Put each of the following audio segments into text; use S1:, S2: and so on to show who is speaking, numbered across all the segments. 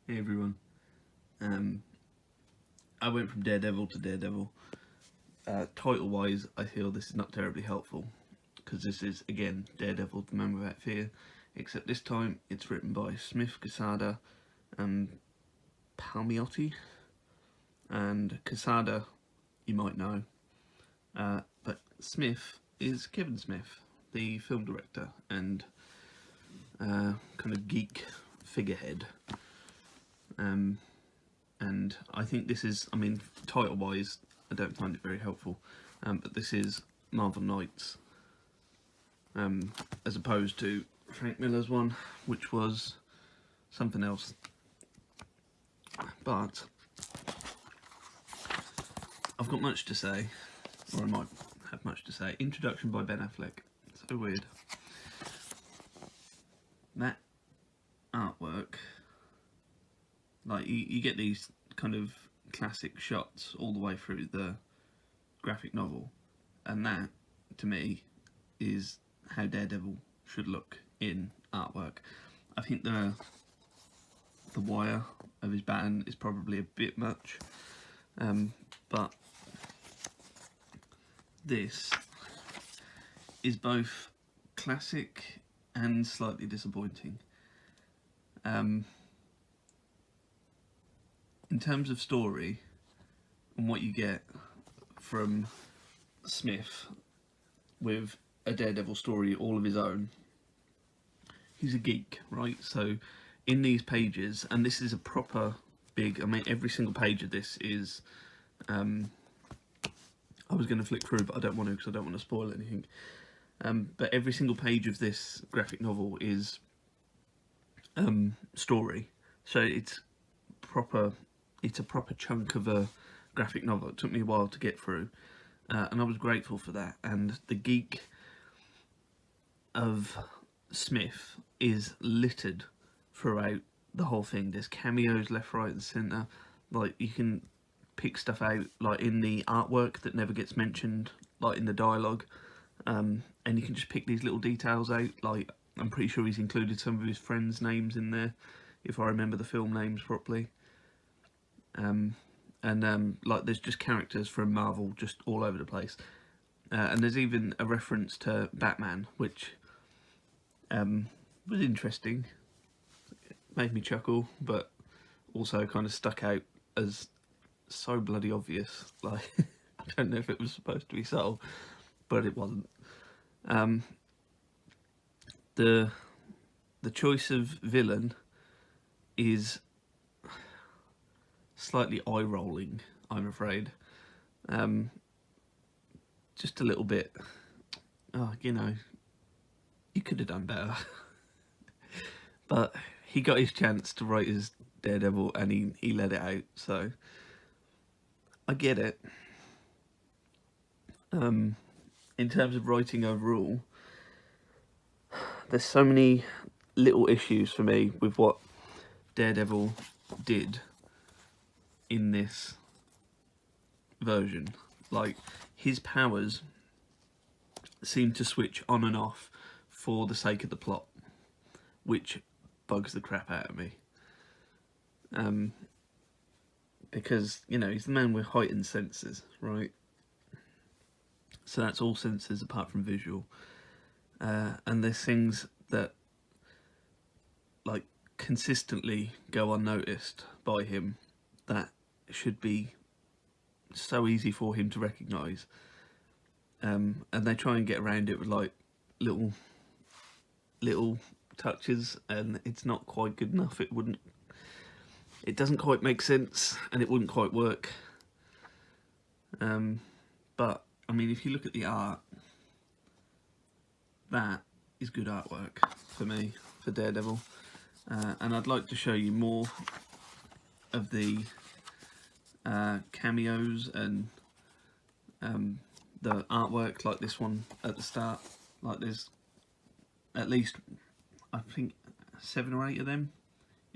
S1: Hey everyone. I went from Daredevil to Daredevil. Title-wise, I feel this is not terribly helpful because this is again Daredevil: The Man Without Fear, except this time it's written by Smith, Quesada, and Palmiotti. And Quesada, you might know, but Smith is Kevin Smith, the film director and kind of geek figurehead. And I think this is, I mean, title-wise, I don't find it very helpful, but this is Marvel Knights, as opposed to Frank Miller's one, which was something else. But I've got much to say, or I might have much to say. Introduction by Ben Affleck. So weird. That artwork, like you get these kind of classic shots all the way through the graphic novel, and that to me is how Daredevil should look in artwork. I think the wire of his baton is probably a bit much, but this is both classic and slightly disappointing. In terms of story and what you get from Smith with a Daredevil story all of his own, he's a geek, right? So in these pages, and this is a proper big, I mean every single page of this is, I was going to flick through but I don't want to because I don't want to spoil anything, but every single page of this graphic novel is story, so it's a proper chunk of a graphic novel. It took me a while to get through, and I was grateful for that. And the geek of Smith is littered throughout the whole thing. There's cameos left, right and centre. Like, you can pick stuff out like in the artwork that never gets mentioned, like in the dialogue, and you can just pick these little details out. Like, I'm pretty sure he's included some of his friends' names in there, if I remember the film names properly. Like, there's just characters from Marvel just all over the place, and there's even a reference to Batman, which was interesting. It made me chuckle, but also kind of stuck out as so bloody obvious. Like, I don't know if it was supposed to be subtle, but it wasn't. The choice of villain is slightly eye-rolling, I'm afraid. Just a little bit. Oh, you know, you could have done better. But he got his chance to write his Daredevil and he let it out, so I get it. In terms of writing overall, there's so many little issues for me with what Daredevil did in this version. Like, his powers seem to switch on and off for the sake of the plot, which bugs the crap out of me. Because, you know, he's the man with heightened senses, right? So that's all senses apart from visual. And there's things that, like, consistently go unnoticed by him that should be so easy for him to recognise, and they try and get around it with like little touches, and it's not quite good enough. It doesn't quite make sense, and it wouldn't quite work. But I mean, if you look at the art, that is good artwork for me, for Daredevil. And I'd like to show you more of the cameos and the artwork, like this one at the start. Like, there's at least, I think, 7 or 8 of them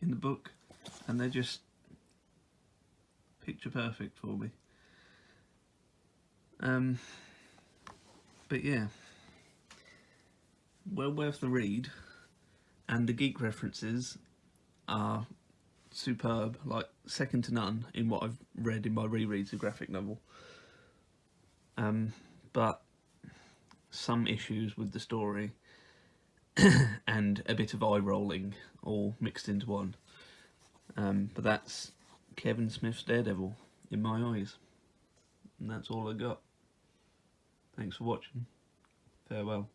S1: in the book, and they're just picture perfect for me. But yeah, well worth the read, and the geek references are superb, like second to none in what I've read in my rereads of graphic novel. But some issues with the story and a bit of eye rolling all mixed into one. But that's Kevin Smith's Daredevil in my eyes. And that's all I got. Thanks for watching. Farewell.